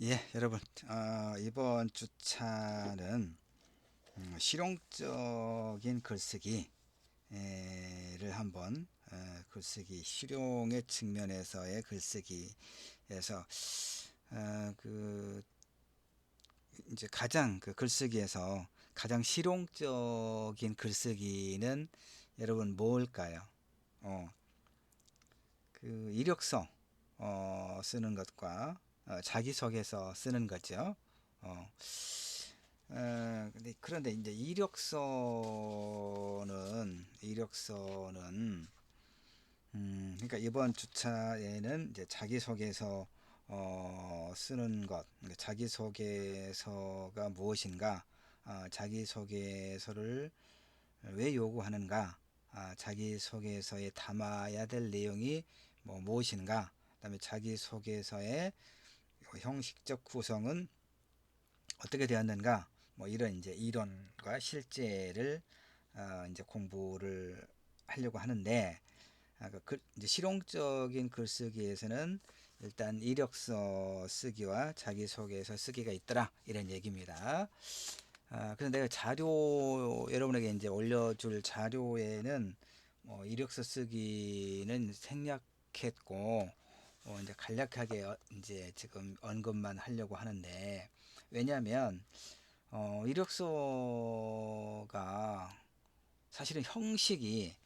예, 여러분, 이번 주차는 실용적인 글쓰기를 한번 글쓰기 실용의 측면에서의 글쓰기에서 그 이제 가장 그 글쓰기에서 가장 실용적인 글쓰기는 여러분 뭘까요? 어, 그 이력서 쓰는 것과 자기소개서 쓰는 거죠. 어, 그런데 이제 이력서는 그러니까 이번 주차에는 이제 자기소개서 쓰는 것, 그러니까 자기소개서가 무엇인가, 자기소개서를 왜 요구하는가, 자기소개서에 담아야 될 내용이 뭐 무엇인가, 그다음에 자기소개서의 형식적 구성은 어떻게 되었는가, 뭐 이런 이제 이론과 실제를 이제 공부를 하려고 하는데, 이제 실용적인 글쓰기에서는 일단 이력서 쓰기와 자기소개서 쓰기가 있더라 이런 얘기입니다. 그래서 내가 여러분에게 이제 올려줄 자료에는 뭐 이력서 쓰기는 생략했고, 이제 간략하게 이제 지금 언급만 하려고 하는데, 왜냐하면 이력서가 사실은 형식이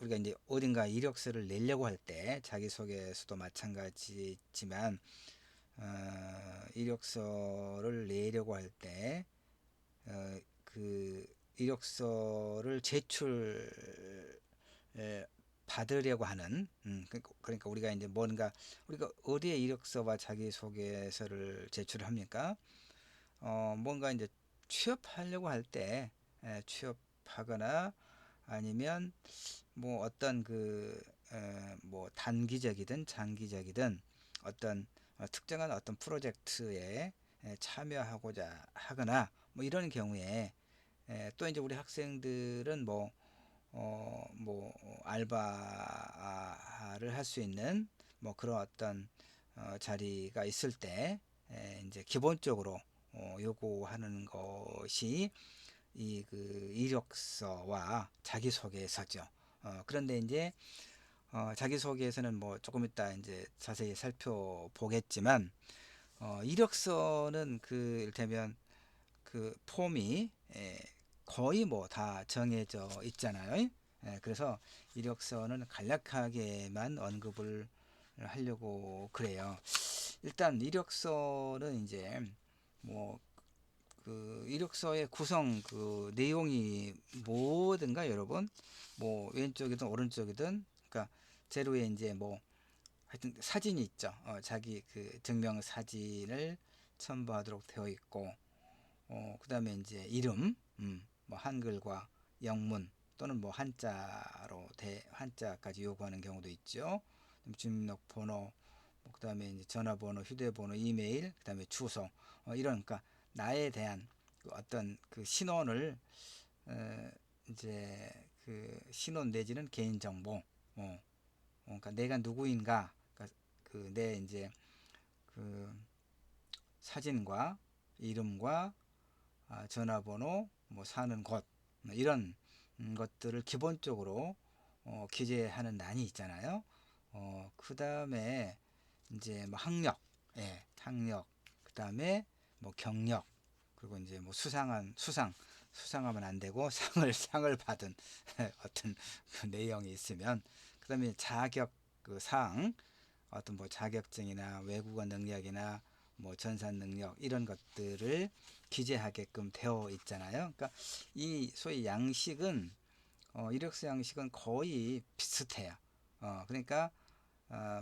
우리가 이제 어딘가 이력서를 내려고 할 때 자기소개서도 마찬가지지만 이력서를 내려고 할 때 그 이력서를 받으려고 하는 그러니까 우리가 이제 뭔가 우리가 어디에 이력서와 자기소개서를 제출을 합니까? 뭔가 이제 취업하려고 할 때 취업하거나 아니면 뭐 어떤 뭐 단기적이든 장기적이든 어떤 특정한 어떤 프로젝트에 참여하고자 하거나 뭐 이런 경우에 또 이제 우리 학생들은 뭐 알바를 할 수 있는 뭐 그런 어떤 자리가 있을 때 이제 기본적으로 요구하는 것이 이력서와 자기소개서죠. 그런데 이제 자기소개서는 뭐 조금 이따 이제 자세히 살펴보겠지만, 이력서는 이를테면 그 폼이 거의 뭐 다 정해져 있잖아요. 그래서 이력서는 간략하게만 언급을 하려고 그래요. 일단 이력서는 이제 뭐 이력서의 구성 내용이 뭐든가 여러분, 뭐 왼쪽이든 오른쪽이든, 그러니까 제로에 이제 뭐 하여튼 사진이 있죠. 자기 증명 사진을 첨부하도록 되어 있고, 그다음에 이제 이름, 뭐 한글과 영문 또는 뭐 한자까지 요구하는 경우도 있죠. 주민등록번호, 그다음에 이제 전화번호, 휴대번호, 이메일, 그다음에 주소, 이런, 그러니까 나에 대한 어떤 신원을 이제 신원 내지는 개인정보, 그러니까 내가 누구인가, 그러니까 내 이제 그 사진과 이름과 전화번호, 뭐 사는 곳, 뭐 이런 것들을 기본적으로 기재하는 난이 있잖아요. 그 다음에 이제 뭐 학력, 예, 학력, 그 다음에 뭐 경력, 그리고 이제 뭐 수상하면 안 되고 상을 받은 어떤 내용이 있으면, 그 다음에 자격 사항, 어떤 뭐 자격증이나 외국어 능력이나 뭐 전산 능력 이런 것들을 기재하게끔 되어 있잖아요. 그러니까 이 소위 양식은 이력서 양식은 거의 비슷해요. 그러니까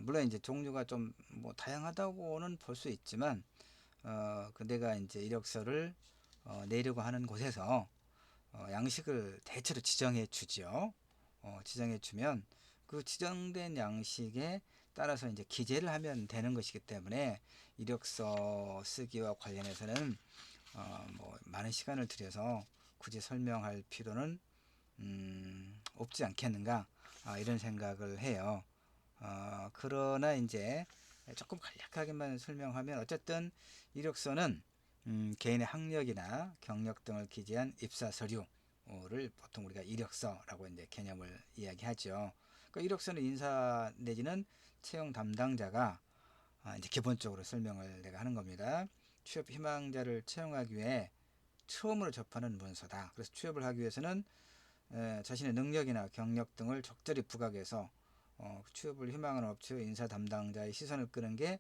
물론 이제 종류가 좀 뭐 다양하다고는 볼 수 있지만, 내가 이제 이력서를 내려고 하는 곳에서 양식을 대체로 지정해 주죠. 지정해 주면 그 지정된 양식에 따라서 이제 기재를 하면 되는 것이기 때문에 이력서 쓰기와 관련해서는 뭐 많은 시간을 들여서 굳이 설명할 필요는 없지 않겠는가, 이런 생각을 해요. 그러나 이제 조금 간략하게만 설명하면 어쨌든 이력서는 개인의 학력이나 경력 등을 기재한 입사 서류를 보통 우리가 이력서라고 이제 개념을 이야기하죠. 그 이력서는 인사 내지는 채용 담당자가 이제 기본적으로 설명을 내가 하는 겁니다. 취업 희망자를 채용하기 위해 처음으로 접하는 문서다. 그래서 취업을 하기 위해서는 자신의 능력이나 경력 등을 적절히 부각해서 취업을 희망하는 업체의 인사 담당자의 시선을 끄는 게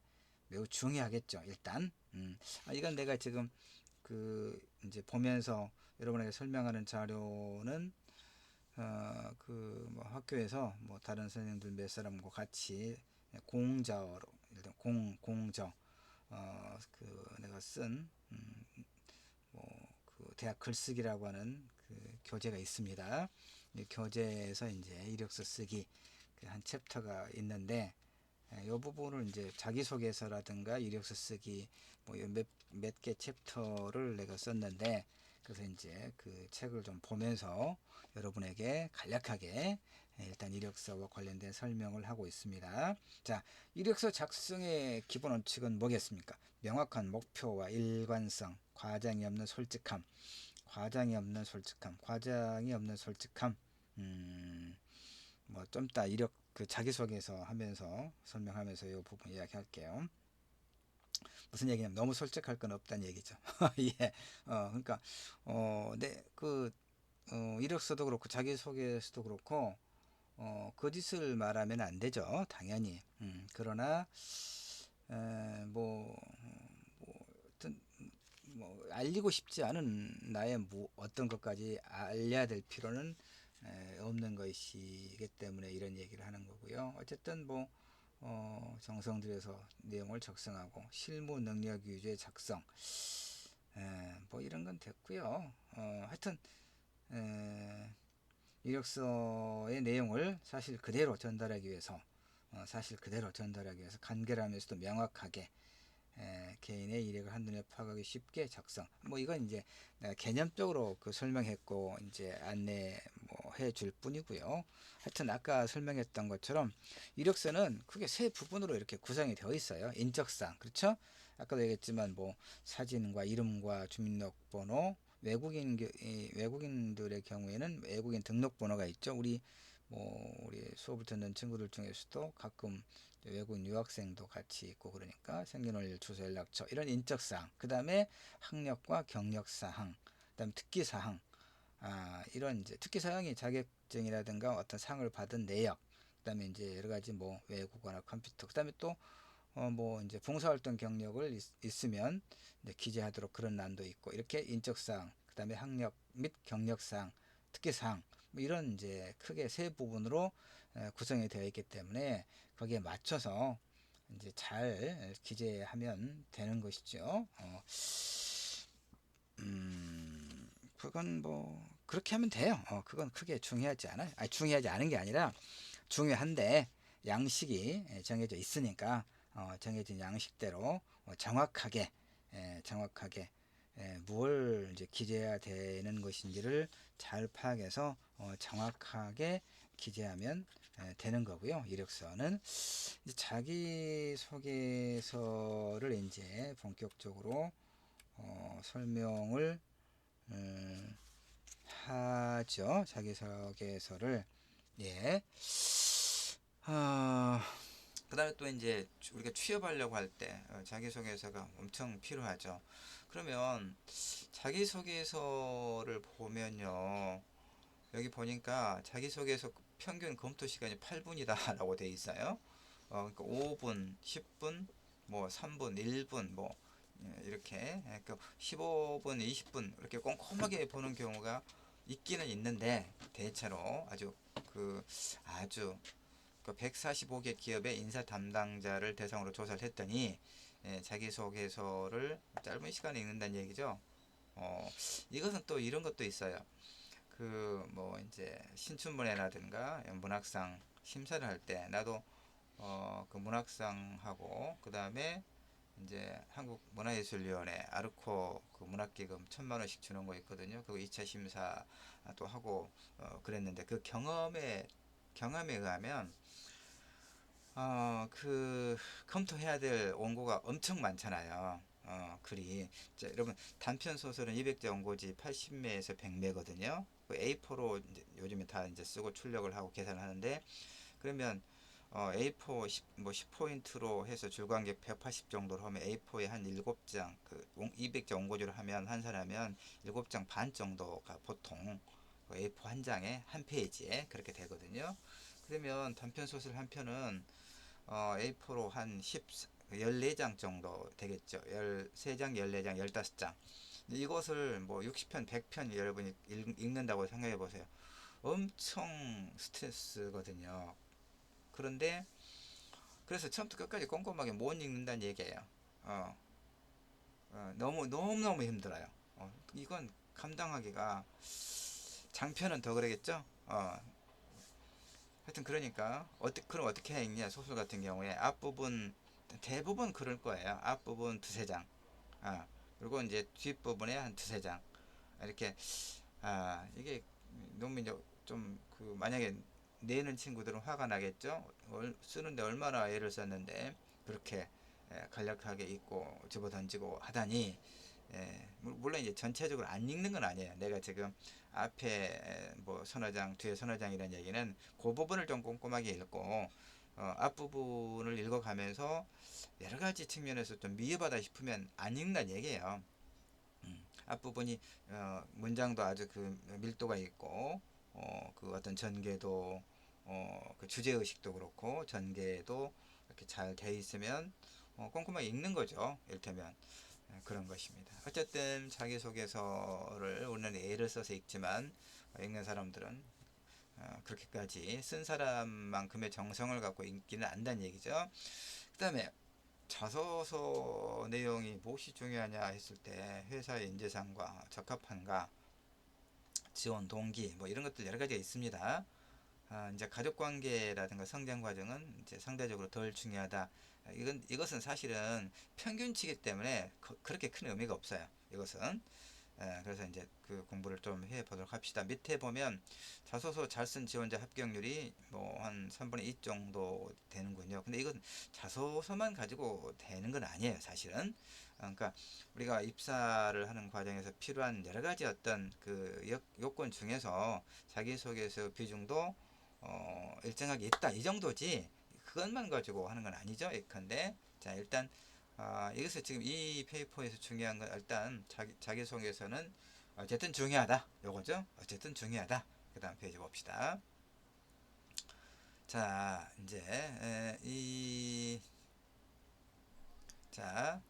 매우 중요하겠죠. 일단 이건 내가 지금 그 이제 보면서 여러분에게 설명하는 자료는 그 뭐 학교에서 뭐 다른 선생님들 몇 사람과 같이 공저로 일단 공저 그 내가 쓴 그 대학 글쓰기라고 하는 그 교재가 있습니다. 이 교재에서 이제 이력서 쓰기 그한 챕터가 있는데 이 부분을 이제 자기소개서라든가 이력서 쓰기 몇 개 챕터를 내가 썼는데 그래서 이제 그 책을 좀 보면서 여러분에게 간략하게 일단 이력서와 관련된 설명을 하고 있습니다. 자, 이력서 작성의 기본 원칙은 뭐겠습니까? 명확한 목표와 일관성, 과장이 없는 솔직함, 과장이 없는 솔직함, 뭐 좀 이따 이력 그 자기소개서 하면서 설명하면서 이 부분 이야기할게요. 무슨 얘기냐면 너무 솔직할 건 없다는 얘기죠. 예. 그러니까 그 이력서도 그렇고 자기소개서도 그렇고 거짓을 말하면 안 되죠. 당연히. 그러나 어떤 알리고 싶지 않은 나의 어떤 것까지 알려야 될 필요는 없는 것이기 때문에 이런 얘기를 하는 거고요. 어쨌든 정성 들여서 내용을 작성하고 실무 능력 위주의 작성 이런 건 됐고요. 하여튼 이력서의 내용을 사실 그대로 전달하기 위해서 간결하면서도 명확하게 개인의 이력을 한눈에 파악하기 쉽게 작성. 이건 이제 내가 개념적으로 그 설명했고 이제 안내 해줄 뿐이고요. 하여튼 아까 설명했던 것처럼 이력서는 크게 세 부분으로 이렇게 구성이 되어 있어요. 인적사항, 그렇죠? 아까도 얘기했지만 사진과 이름과 주민등록번호, 외국인들의 경우에는 외국인 등록번호가 있죠. 우리 수업을 듣는 친구들 중에서도 가끔 외국인 유학생도 같이 있고 그러니까 생년월일, 주소, 연락처 이런 인적사항, 그 다음에 학력과 경력사항, 그 다음에 특기사항, 이런 이제 특기사항이 자격증이라든가 어떤 상을 받은 내역, 그 다음에 이제 여러 가지 외국어나 컴퓨터, 그 다음에 또 이제 봉사활동 경력을 있으면 이제 기재하도록 그런 난도 있고 이렇게 인적사항, 그 다음에 학력 및 경력사항, 특기사항 이런 이제 크게 세 부분으로 구성이 되어 있기 때문에 거기에 맞춰서 이제 잘 기재하면 되는 것이죠. 그건 그렇게 하면 돼요. 그건 크게 중요하지 않아요. 아니, 중요하지 않은 게 아니라 중요한데 양식이 정해져 있으니까 정해진 양식대로 정확하게 무엇을 이제 기재해야 되는 것인지를 잘 파악해서 정확하게 기재하면 되는 거고요. 이력서는 이제 자기소개서를 이제 본격적으로 설명을 하죠. 자기소개서를 예. 그 다음에 또 이제 우리가 취업하려고 할 때 자기소개서가 엄청 필요하죠. 그러면 자기소개서를 보면요. 여기 보니까 자기소개서 평균 검토 시간이 8분이다 라고 되어 있어요. 그러니까 5분, 10분, 3분, 1분, 이렇게 15분, 20분 이렇게 꼼꼼하게 보는 경우가 있기는 있는데 대체로 아주 145개 기업의 인사 담당자를 대상으로 조사를 했더니 자기소개서를 짧은 시간에 읽는다는 얘기죠. 이것은 또 이런 것도 있어요. 이제 신춘문예라든가 문학상 심사를 할 때 나도 그 문학상하고 그 다음에 이제 한국문화예술위원회 아르코 그 문학기금 1,000만 원씩 주는 거 있거든요. 그거 2차 심사도 하고 그랬는데 그 경험에 의하면 그 검토해야 될 원고가 엄청 많잖아요. 글이. 자, 여러분 단편 소설은 200자 원고지 80매에서 100매거든요. A4로 요즘에 다 이제 쓰고 출력을 하고 계산을 하는데 그러면 A4 뭐 10포인트로 해서 줄광객 180 정도로 하면 A4에 한 7장, 200자 원고지로 하면 한 사람이면 7장 반 정도가 보통 A4 한 장에 한 페이지에 그렇게 되거든요. 그러면 단편 소설 한 편은 A4로 한 14장 정도 되겠죠. 13장, 14장, 15장. 이것을 뭐 60편, 100편 여러분이 읽는다고 생각해 보세요. 엄청 스트레스거든요. 그런데 그래서 처음부터 끝까지 꼼꼼하게 못 읽는다는 얘기예요. 어, 너무 힘들어요. 이건 감당하기가 장편은 더 그러겠죠. 하여튼 그러니까 그럼 어떻게 해야 읽냐 소설 같은 경우에 앞부분 대부분 그럴 거예요. 앞부분 두세 장. 그리고 이제 뒷부분에 한 두세 장. 이렇게 이게 너무 이제 좀 만약에 내는 친구들은 화가 나겠죠. 쓰는데 얼마나 애를 썼는데 그렇게 간략하게 읽고 집어던지고 하다니. 물론 이제 전체적으로 안 읽는 건 아니에요. 내가 지금 앞에 뭐 서너 장, 뒤에 서너 장이라는 얘기는 그 부분을 좀 꼼꼼하게 읽고 앞부분을 읽어가면서 여러 가지 측면에서 좀 미흡하다 싶으면 안 읽는다는 얘기예요. 앞부분이 문장도 아주 그 밀도가 있고 그 어떤 전개도 그 주제 의식도 그렇고 전개도 이렇게 잘 돼 있으면 꼼꼼하게 읽는 거죠. 이를테면 그런 것입니다. 어쨌든 자기소개서를 우리는 예를 써서 읽지만 읽는 사람들은 그렇게까지 쓴 사람만큼의 정성을 갖고 읽기는 안다는 얘기죠. 그 다음에 자소서 내용이 무엇이 중요하냐 했을 때 회사의 인재상과 적합한가, 지원 동기 뭐 이런 것들 여러 가지가 있습니다. 이제 가족 관계라든가 성장 과정은 이제 상대적으로 덜 중요하다. 이것은 사실은 평균치기 때문에 그렇게 큰 의미가 없어요. 이것은 그래서 이제 그 공부를 좀 해보도록 합시다. 밑에 보면 자소서 잘 쓴 지원자 합격률이 뭐 한 3분의 2 정도 되는군요. 근데 이건 자소서만 가지고 되는 건 아니에요, 사실은. 그러니까 우리가 입사를 하는 과정에서 필요한 여러 가지 어떤 그 요건 중에서 자기소개서 비중도 일정하게 있다 이 정도지 그것만 가지고 하는 건 아니죠. 예컨대 자 일단 여기서 지금 이 페이퍼에서 중요한 건 일단 자기소개서는 어쨌든 중요하다 요거죠. 어쨌든 중요하다. 그 다음 페이지 봅시다. 자 이제 자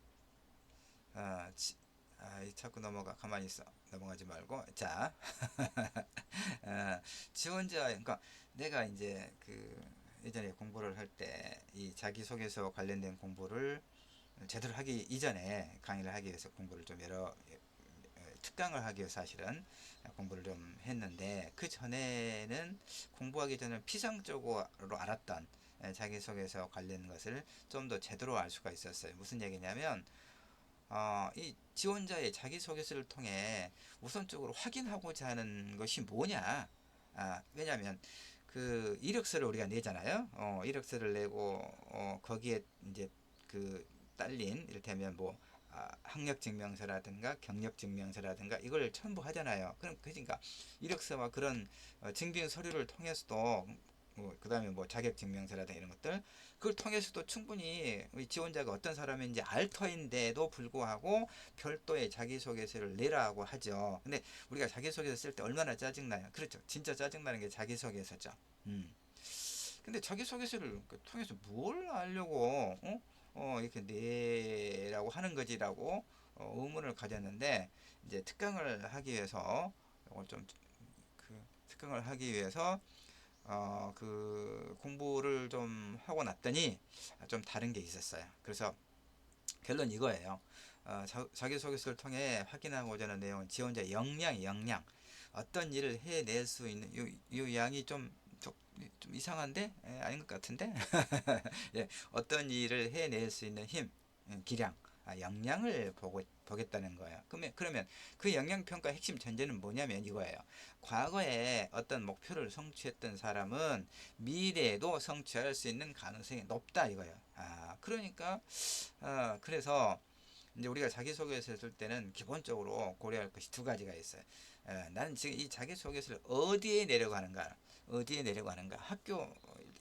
자꾸 가만히 있어. 넘어가지 말고 자 지원자 그러니까 내가 이제 그 예전에 공부를 할 때 이 자기소개서 관련된 공부를 제대로 하기 이전에 강의를 하기 위해서 공부를 좀 특강을 하기 위해서 사실은 공부를 좀 했는데 그 전에는 공부하기 전에 피상적으로 알았던 자기소개서 관련 것을 좀 더 제대로 알 수가 있었어요. 무슨 얘기냐면 이 지원자의 자기소개서를 통해 우선적으로 확인하고자 하는 것이 뭐냐. 왜냐하면 그 이력서를 우리가 내잖아요. 이력서를 내고 거기에 이제 그 딸린 이를테면 뭐 학력증명서라든가 경력증명서라든가 이걸 첨부하잖아요. 그러니까 이력서와 그런 증빙 서류를 통해서도 그 다음에 뭐 자격증명서라든가 이런 것들 그걸 통해서도 충분히 우리 지원자가 어떤 사람인지 알 터인데도 불구하고 별도의 자기소개서를 내라고 하죠. 근데 우리가 자기소개서 쓸 때 얼마나 짜증나요. 그렇죠. 진짜 짜증나는 게 자기소개서죠. 근데 자기소개서를 통해서 뭘 알려고 이렇게 내라고 하는 거지라고 의문을 가졌는데 이제 특강을 하기 위해서 이걸 좀 특강을 하기 위해서 그 공부를 좀 하고 났더니 좀 다른 게 있었어요. 그래서 결론 이거예요. 자기소개서를 통해 확인하고자 하는 내용은 지원자 역량. 어떤 일을 해낼 수 있는 이 양이 좀 이상한데? 아닌 것 같은데? 예, 어떤 일을 해낼 수 있는 힘, 기량. 역량을 보겠다는 거예요. 그러면 그 역량평가 핵심 전제는 뭐냐면 이거예요. 과거에 어떤 목표를 성취했던 사람은 미래에도 성취할 수 있는 가능성이 높다 이거예요. 그러니까 그래서 이제 우리가 자기소개서를 쓸 때는 기본적으로 고려할 것이 두 가지가 있어요. 나는 지금 이 자기소개서를 어디에 내려고 하는가. 학교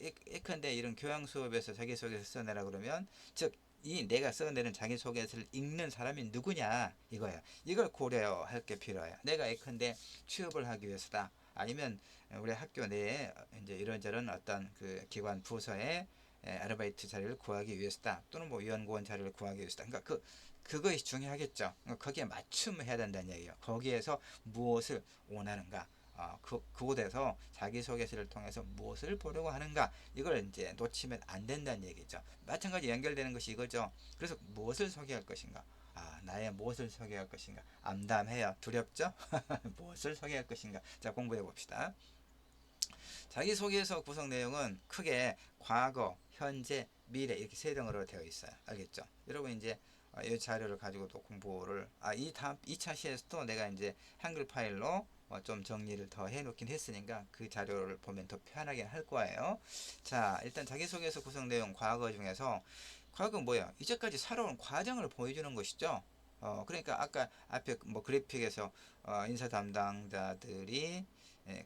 예컨대 이런 교양 수업에서 자기소개서 써내라 그러면 즉 이 내가 써내는 자기소개서를 읽는 사람이 누구냐 이거예요. 이걸 고려할 게 필요해요. 내가 예컨대 취업을 하기 위해서다. 아니면 우리 학교 내에 이제 이런저런 어떤 그 기관 부서에 아르바이트 자리를 구하기 위해서다. 또는 뭐 연구원 자리를 구하기 위해서다. 그러니까 그것이 중요하겠죠. 거기에 맞춤해야 된다는 얘기예요. 거기에서 무엇을 원하는가. 그곳에서 자기소개서를 통해서 무엇을 보려고 하는가 이걸 이제 놓치면 안 된다는 얘기죠. 마찬가지 연결되는 것이 이거죠. 그래서 무엇을 소개할 것인가. 나의 무엇을 소개할 것인가. 암담해요. 두렵죠? 무엇을 소개할 것인가. 자, 공부해 봅시다. 자기소개서 구성 내용은 크게 과거, 현재, 미래 이렇게 세 등으로 되어 있어요. 알겠죠? 여러분 이제 이 자료를 가지고 또 공부를 이 다음 2차 시에서도 내가 이제 한글 파일로 좀 정리를 더 해놓긴 했으니까 그 자료를 보면 더 편하게 할 거예요. 자, 일단 자기소개서 구성 내용 과거 중에서 과거 뭐야? 이제까지 살아온 과정을 보여주는 것이죠. 그러니까 아까 앞에 뭐 그래픽에서 인사 담당자들이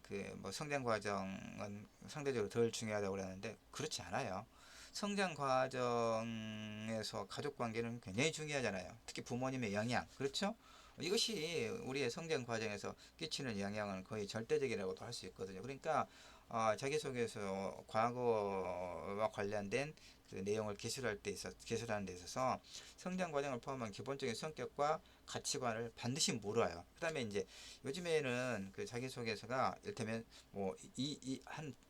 그 뭐 성장 과정은 상대적으로 덜 중요하다고 그러는데 그렇지 않아요. 성장 과정에서 가족 관계는 굉장히 중요하잖아요. 특히 부모님의 영향, 그렇죠? 이것이 우리의 성장 과정에서 끼치는 영향은 거의 절대적이라고도 할 수 있거든요. 그러니까 자기소개서 과거와 관련된 그 내용을 기술하는 데 있어서 성장 과정을 포함한 기본적인 성격과 가치관을 반드시 물어요. 그 다음에 이제 요즘에는 그 자기소개서가 이를테면 뭐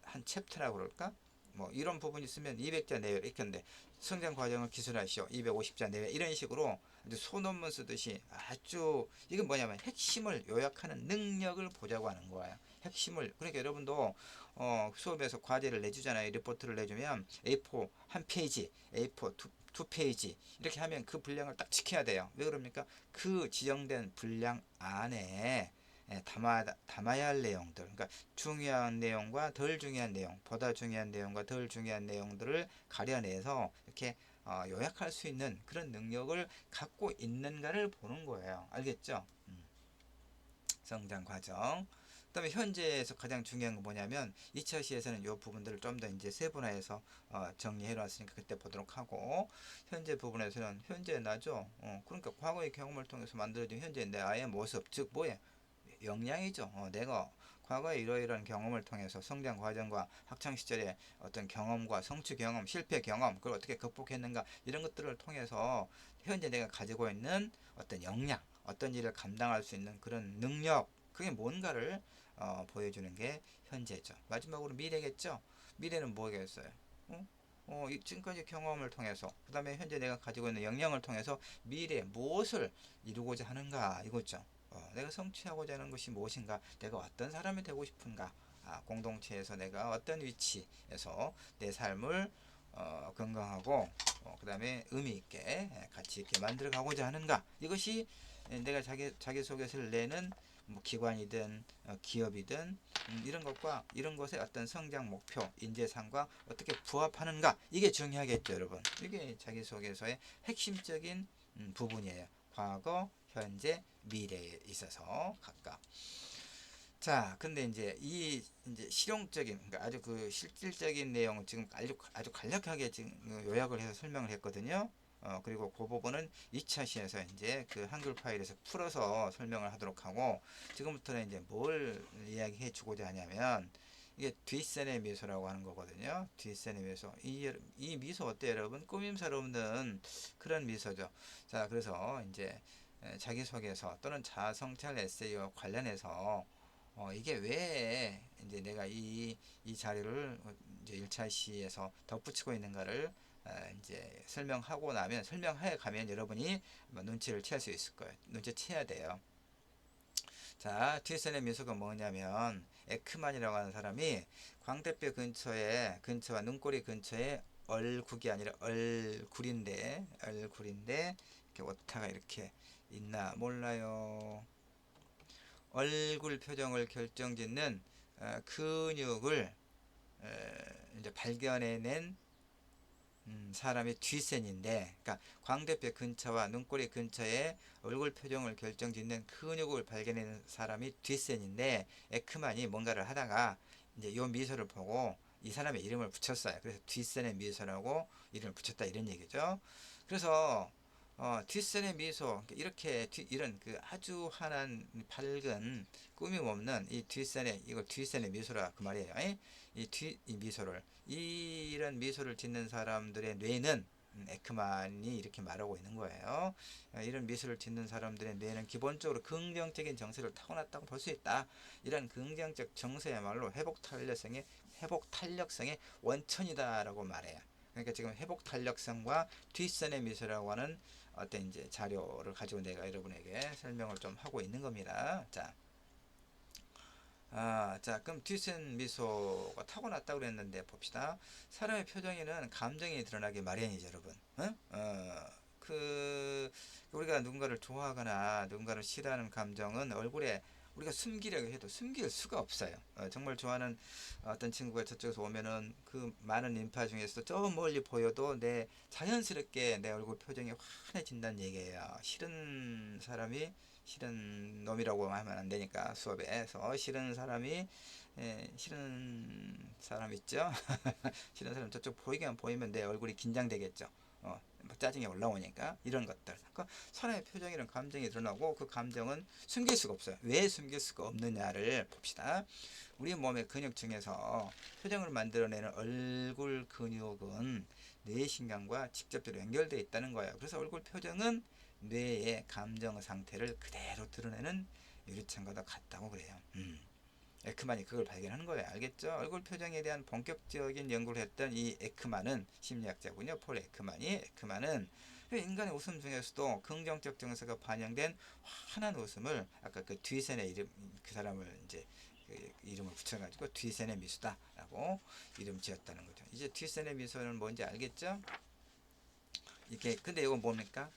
한 챕터라고 그럴까? 뭐 이런 부분이 있으면 200자 내외 이렇게인데 성장 과정을 기술하시오 250자 내외 이런 식으로 아주 소논문 쓰듯이 아주 이건 뭐냐면 핵심을 요약하는 능력을 보자고 하는 거예요. 핵심을 그러니까 여러분도 수업에서 과제를 내주잖아요. 리포트를 내주면 A4 한 페이지, A4 두 페이지 이렇게 하면 그 분량을 딱 지켜야 돼요. 왜 그럽니까? 그 지정된 분량 안에 담아야 할 내용들, 그러니까 중요한 내용과 덜 중요한 내용, 보다 중요한 내용과 덜 중요한 내용들을 가려내서 이렇게 요약할 수 있는 그런 능력을 갖고 있는가를 보는 거예요. 알겠죠? 성장 과정. 그다음에 현재에서 가장 중요한 건 뭐냐면 2차 시에서는 이 부분들을 좀 더 이제 세분화해서 정리해 놨으니까 그때 보도록 하고 현재 부분에서는 현재 나죠. 그러니까 과거의 경험을 통해서 만들어진 현재 나의 모습 즉 뭐예요? 역량이죠. 내가 과거에 이러이러한 경험을 통해서 성장 과정과 학창 시절의 어떤 경험과 성취 경험, 실패 경험, 그걸 어떻게 극복했는가 이런 것들을 통해서 현재 내가 가지고 있는 어떤 역량, 어떤 일을 감당할 수 있는 그런 능력, 그게 뭔가를 보여주는 게 현재죠. 마지막으로 미래겠죠. 미래는 뭐겠어요? 지금까지 경험을 통해서 그 다음에 현재 내가 가지고 있는 역량을 통해서 미래에 무엇을 이루고자 하는가 이거죠. 내가 성취하고자 하는 것이 무엇인가, 내가 어떤 사람이 되고 싶은가, 공동체에서 내가 어떤 위치에서 내 삶을 건강하고 그 다음에 의미 있게 가치 있게 만들어 가고자 하는가, 이것이 내가 자기소개서를 내는 뭐 기관이든 기업이든 이런 것과 이런 것의 어떤 성장 목표, 인재상과 어떻게 부합하는가, 이게 중요하겠죠, 여러분. 이게 자기소개서의 핵심적인 부분이에요. 과거, 현재, 미래에 있어서 각각. 자, 근데 이제 이제 실용적인, 그러니까 아주 그 실질적인 내용은 지금 아주 간략하게 지금 요약을 해서 설명을 했거든요. 그리고 그 부분은 2차 시에서 이제 그 한글 파일에서 풀어서 설명을 하도록 하고, 지금부터는 이제 뭘 이야기해 주고자 하냐면, 이게 뒷선의 미소라고 하는 거거든요. 뒷선의 미소. 이 미소 어때요, 여러분? 꾸밈살 없는 그런 미소죠. 자, 그래서 이제 자기소개서 또는 자아성찰 에세이와 관련해서 이게 왜 이제 내가 이 자료를 이제 1차 시에서 덧붙이고 있는가를 이제 설명해 가면 여러분이 눈치를 챌 수 있을 거예요. 눈치채야 돼요. 자, 뒷선의 미소가 뭐냐면 에크만이라고 하는 사람이 광대뼈 근처와 눈꼬리 근처에 얼국이 아니라 얼굴인데 이렇게 오타가 이렇게 있나 몰라요. 얼굴 표정을 결정짓는 근육을 이제 발견해낸 사람이 뒤센인데, 그러니까 광대뼈 근처와 눈꼬리 근처에 얼굴 표정을 결정짓는 근육을 발견하는 사람이 뒤센인데, 에크만이 뭔가를 하다가 이제 요 미소를 보고 이 사람의 이름을 붙였어요. 그래서 뒤센의 미소라고 이름을 붙였다, 이런 얘기죠. 그래서 뒷선의 미소, 이렇게 이런 그 아주 환한 밝은 꾸밈 없는 이 뒷선의, 이걸 뒷선의 미소라 그 말이에요. 이 미소를, 이런 미소를 짓는 사람들의 뇌는, 에크만이 이렇게 말하고 있는 거예요. 이런 미소를 짓는 사람들의 뇌는 기본적으로 긍정적인 정서를 타고났다고 볼 수 있다. 이런 긍정적 정서야말로 회복 탄력성의 원천이다라고 말해요. 그러니까 지금 회복 탄력성과 뒷선의 미소라고 하는 어떤 이제 자료를 가지고 내가 여러분에게 설명을 좀 하고 있는 겁니다. 자, 그럼 뒷선 미소가 타고났다고 그랬는데 봅시다. 사람의 표정에는 감정이 드러나기 마련이죠, 여러분. 그 우리가 누군가를 좋아하거나 누군가를 싫어하는 감정은 얼굴에 우리가 숨기려고 해도 숨길 수가 없어요. 정말 좋아하는 어떤 친구가 저쪽에서 오면은 그 많은 인파 중에서 저 멀리 보여도 자연스럽게 내 얼굴 표정이 환해진다는 얘기예요. 싫은 놈이라고 하면 안 되니까, 수업에서 싫은 사람 있죠. 싫은 사람 저쪽 보이면 내 얼굴이 긴장되겠죠. 짜증이 올라오니까, 이런 것들. 그러니까 사람의 표정이란 감정이 드러나고 그 감정은 숨길 수가 없어요. 왜 숨길 수가 없느냐를 봅시다. 우리 몸의 근육 중에서 표정을 만들어내는 얼굴 근육은 뇌신경과 직접적으로 연결되어 있다는 거예요. 그래서 얼굴 표정은 뇌의 감정 상태를 그대로 드러내는 유리창과도 같다고 그래요. 에크만이 그걸 발견하는 거예요. 알겠죠? 얼굴 표정에 대한 본격적인 연구를 했던 이 에크만은, 심리학자군요. 폴 에크만은 인간의 웃음 중에서도 긍정적 정서가 반영된 환한 웃음을, 아까 그 뒤선의 이름, 그 사람을 이제 그 이름을 붙여가지고 뒤선의 미소다라고 이름 지었다는 거죠. 이제 뒤선의 미소는 뭔지 알겠죠? 이게 근데 이거 뭡니까?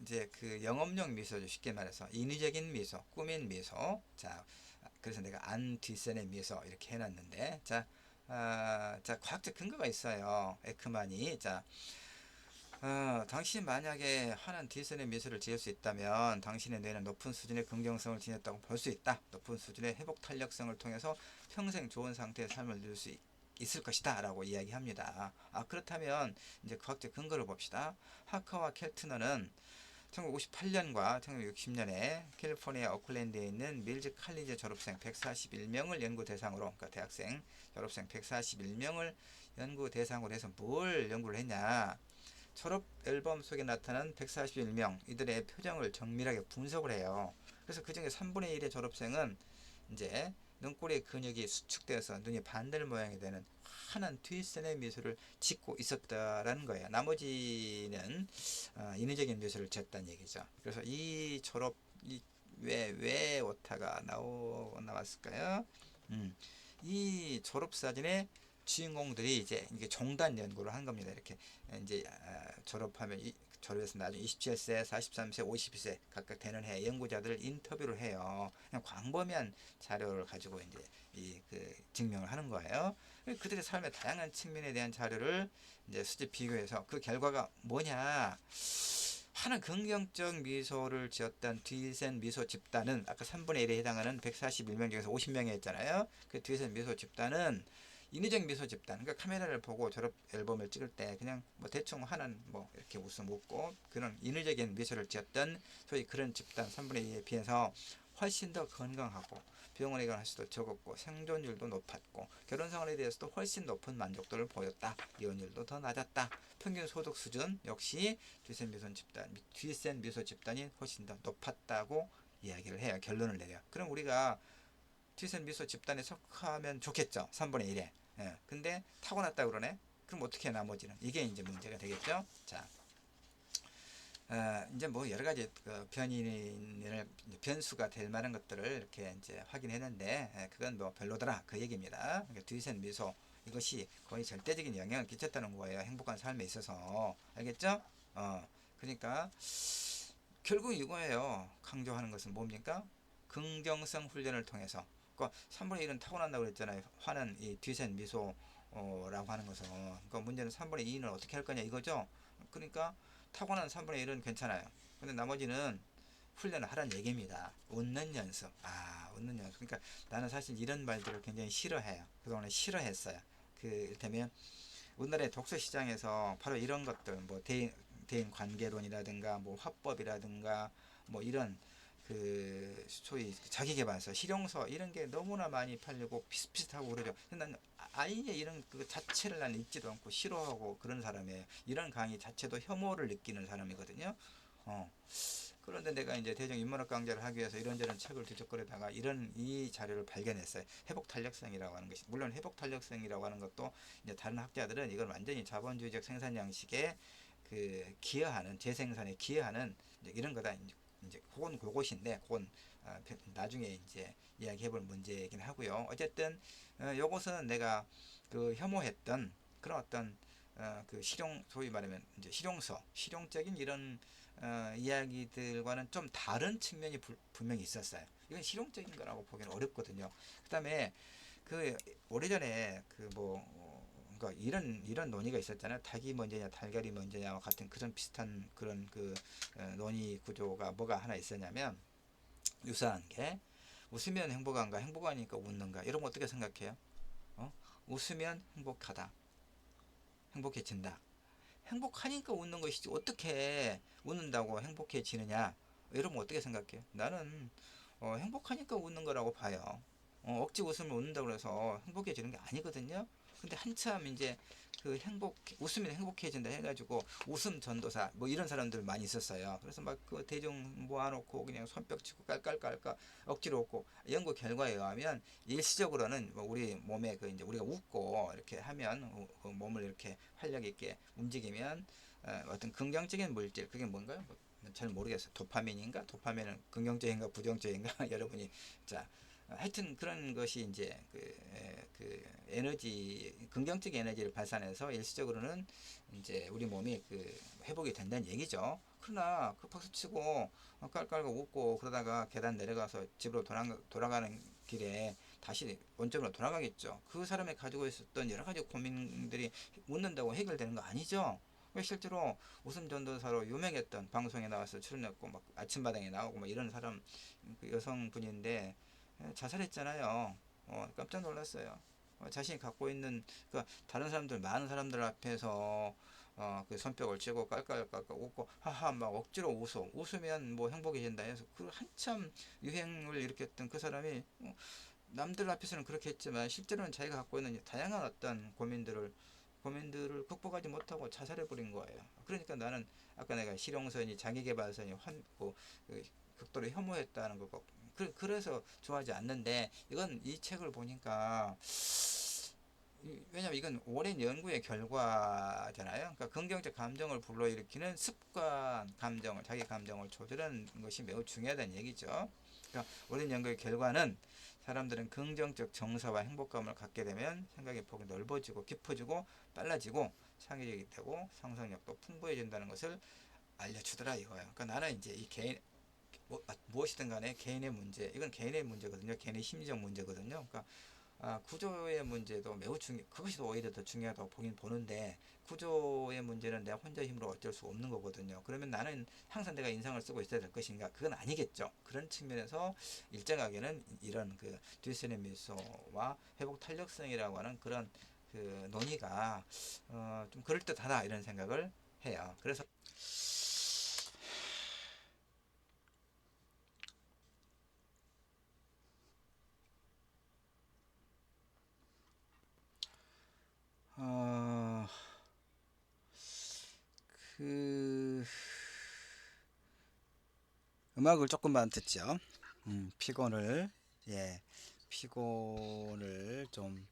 이제 그 영업용 미소죠. 쉽게 말해서 인위적인 미소, 꾸민 미소. 자, 그래서 내가 안 뒷선의 미소 이렇게 해놨는데, 자, 과학적 근거가 있어요. 에크만이. 자, 당신이 만약에 환한 뒷선의 미소를 지을 수 있다면 당신의 뇌는 높은 수준의 긍정성을 지녔다고 볼 수 있다. 높은 수준의 회복 탄력성을 통해서 평생 좋은 상태의 삶을 누릴 수 있을 것이다 라고 이야기합니다. 그렇다면 이제 과학적 근거를 봅시다. 하커와 켈트너는 1958년과 1960년에 캘리포니아 오클랜드에 있는 밀즈 칼리지 졸업생 141명을 연구 대상으로, 그러니까 대학생 졸업생 141명을 연구 대상으로 해서 뭘 연구를 했냐? 졸업 앨범 속에 나타난 141명 이들의 표정을 정밀하게 분석을 해요. 그래서 그 중에 3분의 1의 졸업생은 이제 눈꼬리의 근육이 수축되어서 눈이 반달 모양이 되는 환한 뒷선의 미소를 짓고 있었다라는 거예요. 나머지는 인위적인 미소를 지었다는 얘기죠. 그래서 이 졸업, 왜 오타가 나왔을까요? 이 졸업 사진의 주인공들이 이제 이게 종단 연구를 한 겁니다. 이렇게 이제 졸업해서 나중에 27세, 43세, 52세 각각 되는 해 연구자들을 인터뷰를 해요. 그냥 광범위한 자료를 가지고 이제 증명을 하는 거예요. 그들의 삶의 다양한 측면에 대한 자료를 이제 수집 비교해서 그 결과가 뭐냐? 하는 긍정적 미소를 지었던 뒤센 미소 집단은, 아까 3분의 1에 해당하는 141명 중에서 50명이 했잖아요. 그 뒤센 미소 집단은 인위적 미소 집단, 그러니까 카메라를 보고 졸업 앨범을 찍을 때 그냥 뭐 대충 하는 뭐 이렇게 웃음 웃고 그런 인위적인 미소를 지었던 소위 그런 집단 3분의 2에 비해서 훨씬 더 건강하고 병원에 갈 수도 적었고 생존율도 높았고 결혼 생활에 대해서도 훨씬 높은 만족도를 보였다. 이혼율도 더 낮았다. 평균 소득 수준 역시 뒤센 미소 집단이 훨씬 더 높았다고 이야기를 해요. 결론을 내려. 그럼 우리가 뒤센 미소 집단에 속하면 좋겠죠. 3분의 1에. 예. 근데 타고났다 그러네. 그럼 어떻게 나머지는? 이게 이제 문제가 되겠죠. 자, 이제 뭐 여러 가지 그 변수가 될 만한 것들을 이렇게 이제 확인했는데, 그건 뭐 별로더라 그 얘기입니다. 그러니까 뒤센 미소 이것이 거의 절대적인 영향을 끼쳤다는 거예요. 행복한 삶에 있어서. 알겠죠? 그러니까 결국 이거예요. 강조하는 것은 뭡니까? 긍정성 훈련을 통해서. 그러니까 3분의 1은 타고난다고 그랬잖아요. 화는 이 뒤센 미소라고 하는 것은. 그러니까 문제는 3분의 2는 어떻게 할 거냐 이거죠. 그러니까 타고난 3분의 1은 괜찮아요. 근데 나머지는 훈련을 하라는 얘기입니다. 웃는 연습. 웃는 연습. 그러니까 나는 사실 이런 말들을 굉장히 싫어해요. 그동안에 싫어했어요. 이를테면 우리나라의 독서 시장에서 바로 이런 것들, 뭐 대인 관계론이라든가, 뭐 화법이라든가, 뭐 이런 소위 자기계발서, 실용서 이런 게 너무나 많이 팔리고 비슷비슷하고 그러죠. 근데 난 아예 이런 그 자체를 난 읽지도 않고 싫어하고 그런 사람이에요. 이런 강의 자체도 혐오를 느끼는 사람이거든요. 어. 그런데 내가 이제 대중 인문학 강좌를 하기 위해서 이런저런 책을 뒤적거리다가 이 자료를 발견했어요. 회복 탄력성이라고 하는 것이, 물론 회복 탄력성이라고 하는 것도 이제 다른 학자들은 이걸 완전히 자본주의적 생산 양식에 기여하는, 재생산에 기여하는 이런 거다. 이제 그건 그것인데 그건 나중에 이제 이야기해볼 문제이긴 하고요. 어쨌든 요것은 내가 혐오했던 그런 어떤 소위 말하면 이제 실용적인 이런 이야기들과는 좀 다른 측면이 분명히 있었어요. 이건 실용적인 거라고 보기는 어렵거든요. 그 다음에 오래전에 그러니까 이런 논의가 있었잖아요. 닭이 먼저냐 달걀이 먼저냐와 같은 그런 비슷한 그런 논의 구조가 뭐가 하나 있었냐면, 유사한 게, 웃으면 행복한가 행복하니까 웃는가, 이런 거 어떻게 생각해요? 웃으면 행복해진다. 행복하니까 웃는 것이지 어떻게 웃는다고 행복해지느냐, 이러면 어떻게 생각해요? 나는 행복하니까 웃는 거라고 봐요. 억지 웃으면 웃는다고 해서 행복해지는 게 아니거든요. 근데 한참 이제 웃으면 행복해진다 해가지고 웃음 전도사 뭐 이런 사람들 많이 있었어요. 그래서 막 대중 모아놓고 그냥 손뼉 치고 깔깔깔깔 억지로 웃고, 연구 결과에 의하면 일시적으로는 뭐 우리 몸에 이제 우리가 웃고 이렇게 하면 몸을 이렇게 활력 있게 움직이면 어떤 긍정적인 물질, 그게 뭔가요? 잘 모르겠어요. 도파민인가? 도파민은 긍정적인가 부정적인가? 여러분이 자 하여튼 그런 것이 이제 에너지, 긍정적 에너지를 발산해서 일시적으로는 이제 우리 몸이 회복이 된다는 얘기죠. 그러나 박수치고 깔깔깔 웃고 그러다가 계단 내려가서 집으로 돌아가는 길에 다시 원점으로 돌아가겠죠. 그 사람이 가지고 있었던 여러 가지 고민들이 웃는다고 해결되는 거 아니죠. 실제로 웃음 전도사로 유명했던, 방송에 나와서 출연했고 막 아침마당에 나오고 막 이런 사람, 여성분인데 자살했잖아요. 깜짝 놀랐어요. 자신이 갖고 있는 다른 사람들, 많은 사람들 앞에서 손뼉을 치고 깔깔깔깔 웃고 하하 막 억지로 웃으면 뭐 행복해진다 해서 한참 유행을 일으켰던 그 사람이 남들 앞에서는 그렇게 했지만 실제로는 자기가 갖고 있는 다양한 어떤 고민들을 극복하지 못하고 자살해버린 거예요. 그러니까 나는 아까 내가 실용선이, 자기계발선이 극도로 혐오했다는 거고, 그래서 좋아하지 않는데, 이건 이 책을 보니까, 왜냐면 이건 오랜 연구의 결과잖아요. 그러니까 긍정적 감정을 불러일으키는 습관 감정을, 자기 감정을 조절하는 것이 매우 중요하다는 얘기죠. 그러니까 오랜 연구의 결과는 사람들은 긍정적 정서와 행복감을 갖게 되면 생각의 폭이 넓어지고 깊어지고 빨라지고 창의력이 되고 상상력도 풍부해진다는 것을 알려주더라 이거예요. 그러니까 나는 이제 이 개인, 무엇이든 간에 개인의 문제, 이건 개인의 문제거든요. 개인의 심리적 문제거든요. 그러니까 구조의 문제도 그것이 오히려 더 중요하다고 보긴 보는데, 구조의 문제는 내가 혼자 힘으로 어쩔 수 없는 거거든요. 그러면 나는 항상 내가 인상을 쓰고 있어야 될 것인가? 그건 아니겠죠. 그런 측면에서 일정하게는 이런 듀스의 미소와 회복 탄력성이라고 하는 그런 논의가 좀 그럴듯하다, 이런 생각을 해요. 그래서 어, 그 음악을 조금만 듣죠. 피곤을, 예, 피곤을 좀